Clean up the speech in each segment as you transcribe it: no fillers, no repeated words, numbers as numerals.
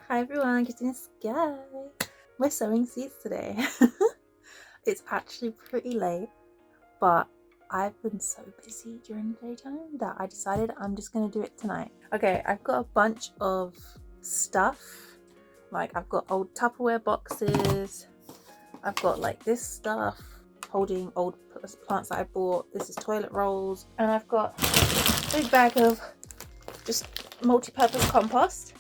Hi everyone, Christina Sky. We're sowing seeds today. It's actually pretty late, but I've been so busy during the daytime that I decided I'm just gonna do it tonight. Okay, I've got a bunch of stuff. Like I've got old Tupperware boxes. I've got like this stuff holding old plants that I bought. This is toilet rolls. And I've got a big bag of just multi-purpose compost.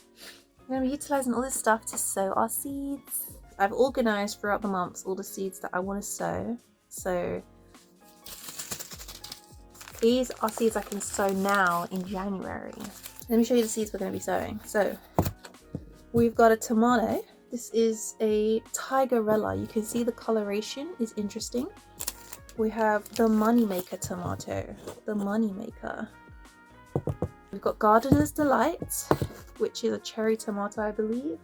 I'm going to be utilising all this stuff to sow our seeds. I've organised throughout the months all the seeds that I want to sow. So these are seeds I can sow now in January. Let me show you the seeds we're going to be sowing. So we've got a tomato. This is a tigerella. You can see the coloration is interesting. We have the moneymaker tomato. The moneymaker. We've got Gardener's Delight, which is a cherry tomato, I believe.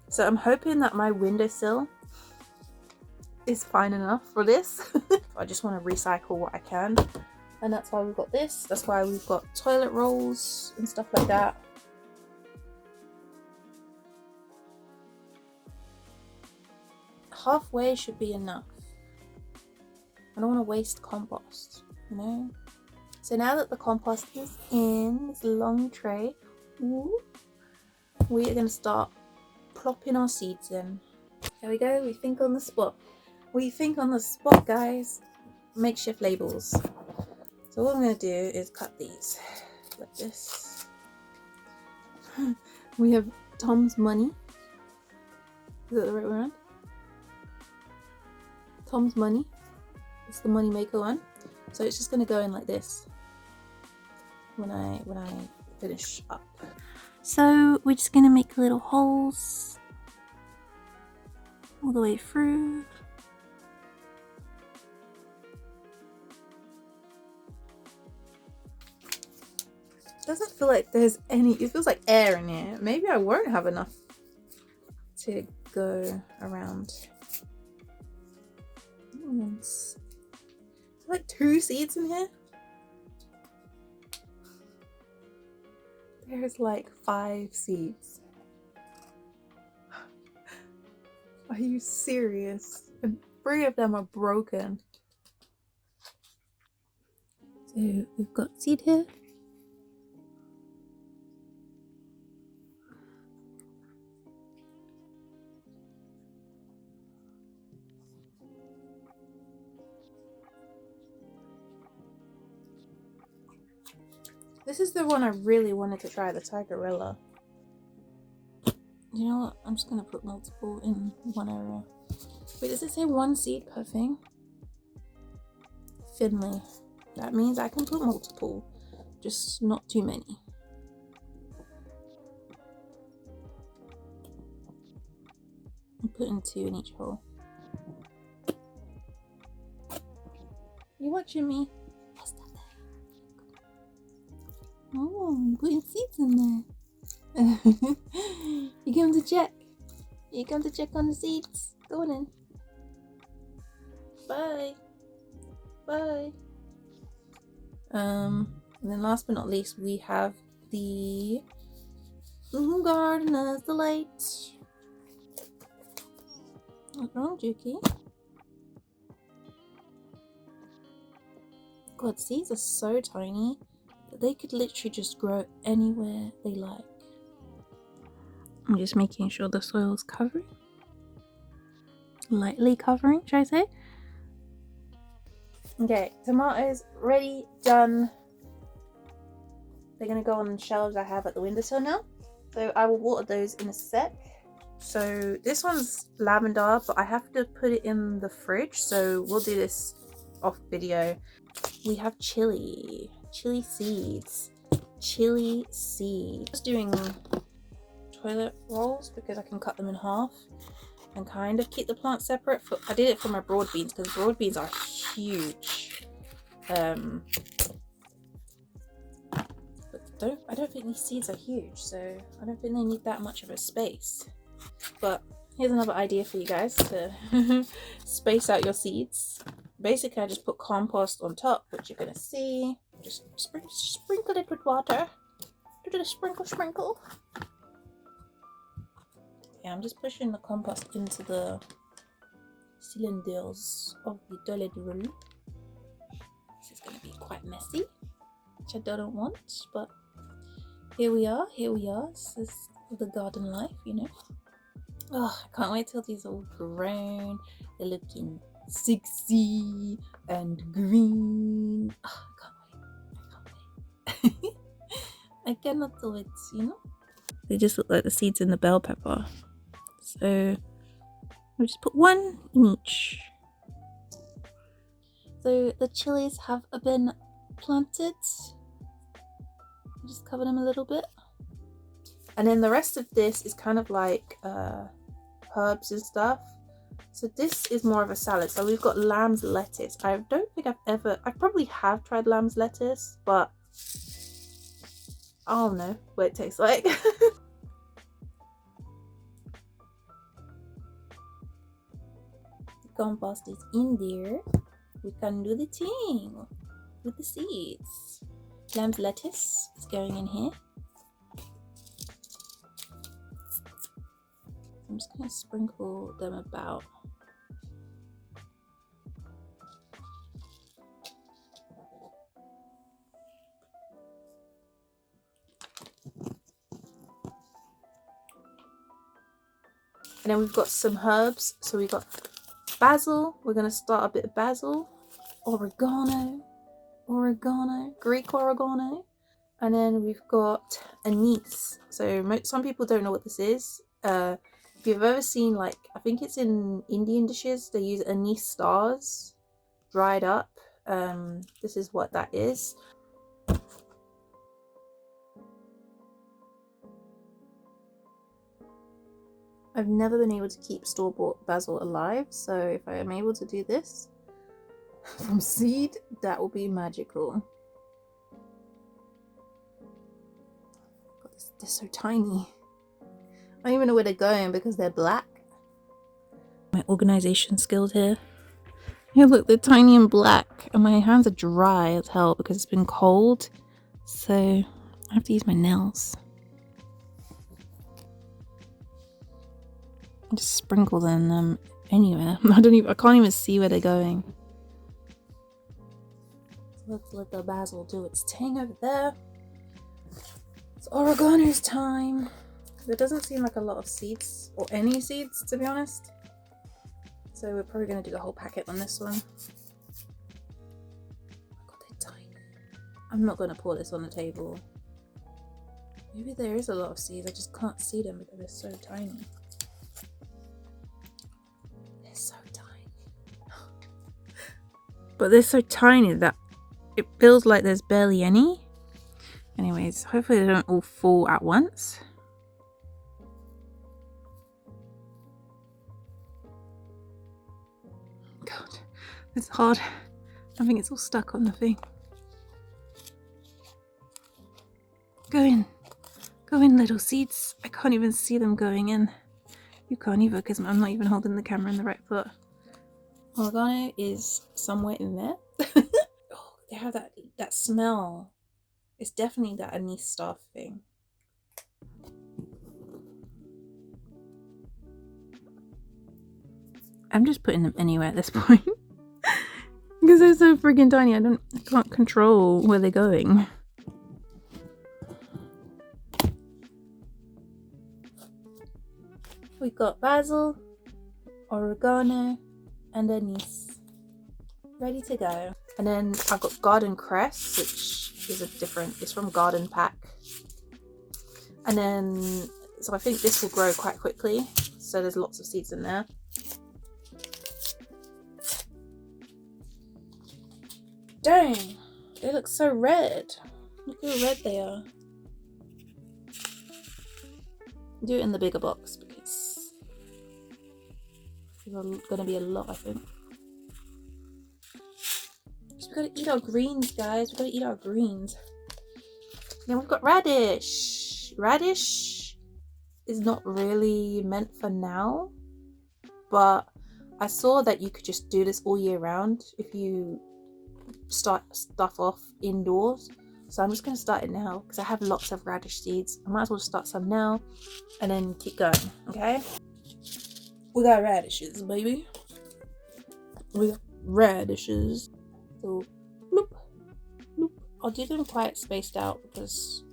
So I'm hoping that my windowsill is fine enough for this. I just want to recycle what I can. And that's why we've got this. That's why we've got toilet rolls and stuff like that. Halfway should be enough. I don't want to waste compost, you know? So now that the compost is in this long tray, we are going to start plopping our seeds in. There we go, we think on the spot. We think on the spot, guys. Makeshift labels. So what I'm going to do is cut these like this. We have Tom's Money. Is that the right one? Tom's Money. It's the money maker one. So it's just going to go in like this when I finish up. So we're just going to make little holes all the way through. Doesn't feel like there's any, it feels like air in here. Maybe I won't have enough to go around. There's like 2 seeds in here. There's like 5 seeds. Are you serious? And 3 of them are broken. So we've got seed here. This is the one I really wanted to try, the tigerella. You know what? I'm just gonna put multiple in one area. Wait, does it say 1 seed per thing? Finley. That means I can put multiple, just not too many. I'm putting 2 in each hole. You watching me? What's that there? Oh, I'm putting seeds in there. You come to check. You come to check on the seeds. Go on in. Bye. Bye. And then last but not least, we have the Gardener's Delight. What's wrong, Juki? God, seeds are so tiny that they could literally just grow anywhere they like. I'm just making sure the soil is covering. Lightly covering, should I say? Okay, tomatoes ready, done. They're gonna go on the shelves I have at the windowsill now. So I will water those in a sec. So this one's lavender, but I have to put it in the fridge. So we'll do this off video. We have chili seeds. Chili seeds. Just doing toilet rolls because I can cut them in half and kind of keep the plants separate. I did it for my broad beans because broad beans are huge. But I don't think these seeds are huge, so I don't think they need that much of a space. But here's another idea for you guys to space out your seeds. Basically, I just put compost on top, which you're gonna see. Just sprinkle it with water. Do the sprinkle. I'm just pushing the compost into the cylinders of the toilet roll. This is going to be quite messy, which I don't want, but here we are. This is the garden life, you know. Oh, I can't wait till these are all grown. They're looking sexy and green. Oh, I can't wait. I cannot do it, you know. They just look like the seeds in the bell pepper. So we'll just put one in each. So the chilies have been planted. Just cover them a little bit. And then the rest of this is kind of like herbs and stuff. So this is more of a salad. So we've got lamb's lettuce. I don't think I probably have tried lamb's lettuce, but I don't know what it tastes like. The compost is in there. We can do the thing with the seeds. Lamb's lettuce is going in here. I'm just going to sprinkle them about. And then we've got some herbs. So we've got basil. We're going to start a bit of basil. Oregano, Greek oregano. And then we've got anise. So some people don't know what this is. If you've ever seen, like, I think it's in Indian dishes, they use anise stars dried up. This is what that is. I've never been able to keep store-bought basil alive, so if I am able to do this from seed, that will be magical. God, they're so tiny. I don't even know where they're going because they're black. My organization skills here. Yeah, look, they're tiny and black, and my hands are dry as hell because it's been cold, so I have to use my nails. Just sprinkle them anywhere. I can't even see where they're going. So let's let the basil do its thing over there. It's oregano's time. There doesn't seem like a lot of seeds, or any seeds, to be honest. So we're probably going to do the whole packet on this one. Oh god, they're tiny. I'm not going to pour this on the table. Maybe there is a lot of seeds, I just can't see them because they're so tiny. So tiny. But they're so tiny that it feels like there's barely any. Anyways, hopefully they don't all fall at once. God, it's hard. I think it's all stuck on the thing. Go in little seeds. I can't even see them going in. You can't either because I'm not even holding the camera in the right foot. Oregano is somewhere in there. Oh, they have that smell. It's definitely that anise star thing. I'm just putting them anywhere at this point. Because they're so freaking tiny, I can't control where they're going. We got basil, oregano, and anise ready to go. And then I've got garden cress, which is it's from Garden Pack. And then, so I think this will grow quite quickly. So there's lots of seeds in there. Dang, they look so red. Look how red they are. Do it in the bigger box because there's gonna be a lot, I think. So we gotta eat our greens, guys. We gotta eat our greens. Then we've got radish. Radish is not really meant for now, but I saw that you could just do this all year round if you start stuff off indoors. So I'm just going to start it now because I have lots of radish seeds. I might as well start some now and then keep going, okay? We got radishes, baby. We got radishes. So, bloop, bloop. I'll do them quite spaced out because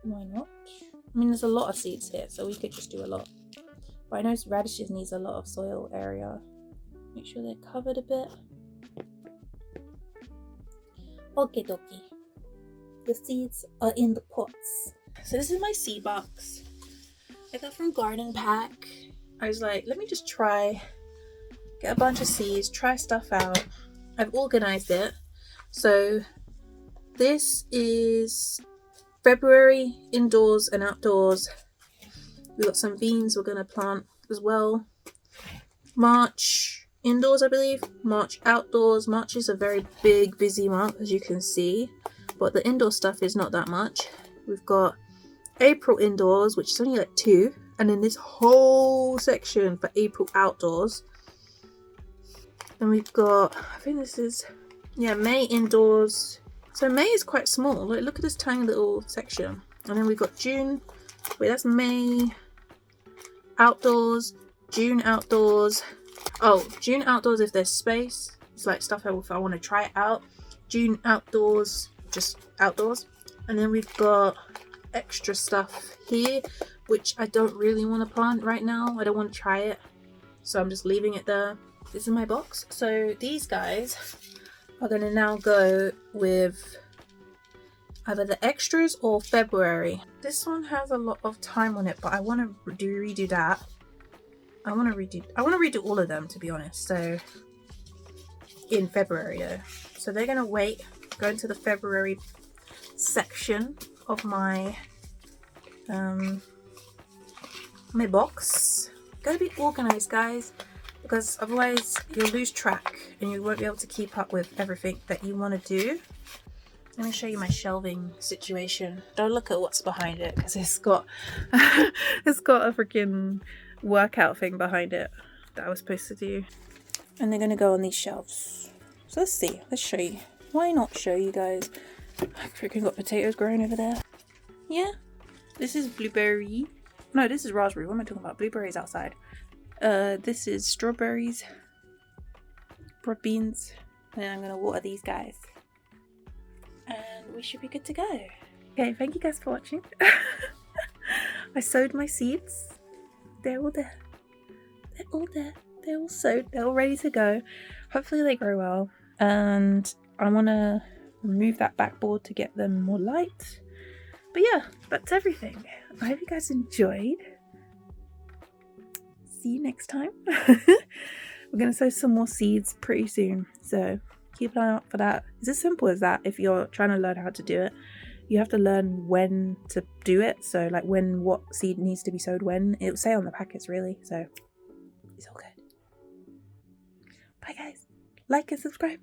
why not? I mean, there's a lot of seeds here, so we could just do a lot. But I know radishes needs a lot of soil area. Make sure they're covered a bit. Okay, dokie. The seeds are in the pots. So this is my seed box. I got from Garden Pack. I was like, let me just try, get a bunch of seeds, try stuff out. I've organized it. So this is February indoors and outdoors. We've got some beans we're gonna plant as well. March indoors, I believe. March outdoors. March is a very big, busy month, as you can see. But the indoor stuff is not that much. We've got April indoors, which is only like 2. And then this whole section for April outdoors. Then we've got, I think this is, yeah, May indoors. So May is quite small. Like, look at this tiny little section. And then we've got June. Wait, that's May outdoors. June outdoors. Oh, June outdoors if there's space. It's like stuff if I want to try it out. June outdoors, just outdoors. And then we've got extra stuff here, which I don't really want to plant right now. I don't want to try it. So I'm just leaving it there. This is my box. So these guys are going to now go with either the extras or February. This one has a lot of time on it, but I want to redo that. I want to redo all of them, to be honest. So in February though. So they're going to wait, go into the February section of my my box. Gotta be organized, guys, because otherwise you'll lose track and you won't be able to keep up with everything that you want to do. Let me show you my shelving situation. Don't look at what's behind it because it's got it's got a freaking workout thing behind it that I was supposed to do, and they're gonna go on these shelves. So let's see, let's show you. Why not show you guys? I freaking got potatoes growing over there. Yeah, this is blueberry. No, this is raspberry. What am I talking about? Blueberries outside. This is strawberries, broad beans, and I'm gonna water these guys, and we should be good to go. Okay, thank you guys for watching. I sowed my seeds. They're all there. They're all there. They're all sowed. They're all ready to go. Hopefully they grow well. And I want to remove that backboard to get them more light. But yeah, that's everything. I hope you guys enjoyed. See you next time. We're going to sow some more seeds pretty soon. So keep an eye out for that. It's as simple as that. If you're trying to learn how to do it, you have to learn when to do it. So like what seed needs to be sowed when. It'll say on the packets really. So it's all good. Bye guys. Like and subscribe.